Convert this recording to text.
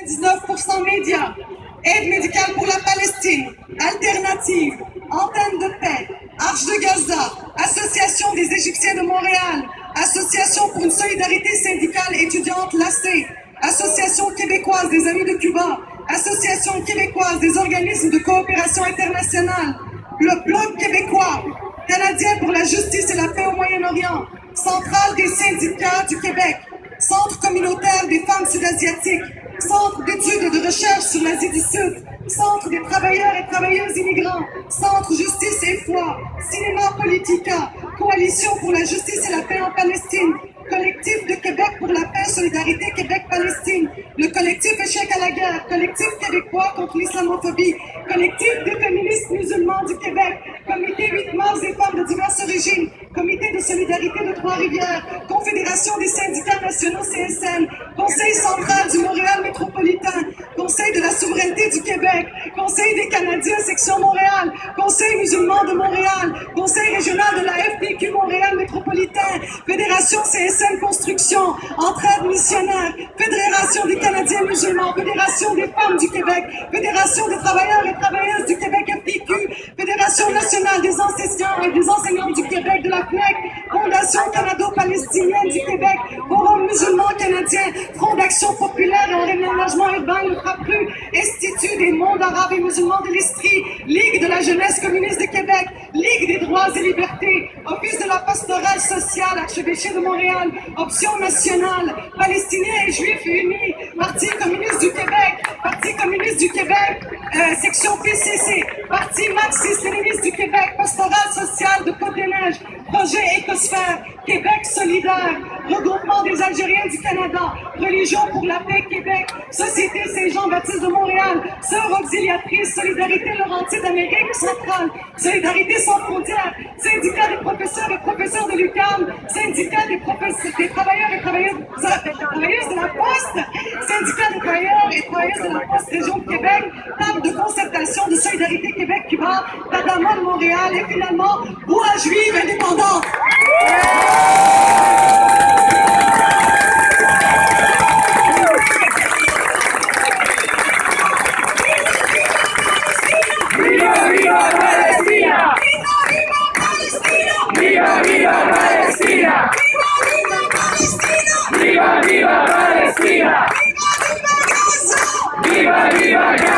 19% médias, aide médicale pour la Palestine, alternative, antenne de paix, Arche de Gaza, Association des Égyptiens de Montréal, Association pour une solidarité syndicale étudiante LACÉ, Association québécoise des Amis de Cuba, Association québécoise des organismes de coopération internationale, le Bloc québécois, Canadien pour la justice et la paix au Moyen-Orient, Centrale des syndicats du Québec, Centre communautaire des femmes sud-asiatiques, Centre d'études et de recherche sur l'Asie du Sud, Centre des travailleurs et travailleuses immigrants, Centre justice et foi, Cinéma Politica, Coalition pour la justice et la paix en Palestine, Collectif de Québec pour la paix, Solidarité Québec-Palestine, le collectif Échec à la guerre, Collectif québécois contre l'islamophobie, Collectif des féministes musulmans du Québec, Comité 8 mars des femmes de diverses origines, Comité de solidarité de Trois-Rivières, Confédération des syndicats nationaux CSN, Conseil central du Montréal métropolitain, Conseil de la souveraineté du Québec, Conseil des Canadiens section Montréal, Conseil musulman de Montréal, Conseil régional de la FPQ Montréal métropolitain, Fédération CSN Construction, Entraide missionnaire, Fédération des Canadiens musulmans, Fédération des femmes du Québec, Fédération des travailleurs et travailleuses du Québec FPQ, Fédération nationale des enseignants et des enseignants du Québec de la FNEC, Fondation canado-palestinienne du Québec, Forum musulman canadien, Front d'action populaire et en réaménagement urbain, le FRAPRU, Institut des mondes arabes et musulmans de l'Estrie, Ligue de la jeunesse communiste de Québec, Ligue des droits et libertés, Office de la pastorale sociale, Archevêché de Montréal, Option nationale, Palestiniens et Juifs unis, Parti communiste du Québec, Parti communiste du Québec, section PCC, Parti marxiste-léniniste du Québec, pastorale sociale de Côte-des-Neiges, Projet Écosphère, Québec solidaire, Regroupement des Algériens du Canada, Religion pour la paix Québec, Société Saint-Jean-Baptiste de Montréal, Sœurs auxiliatrices, Solidarité Laurentide d'Amérique centrale, Solidarité sans frontières, Syndicat des professeurs et professeurs de l'UQAM, Syndicat des travailleurs et travailleuses de la Poste, Syndicat des travailleurs et travailleuses de la Poste Région de Québec, table de concertation de Solidarité Québec-Cuba, Tadama de Montréal et finalement, Bois juive indépendante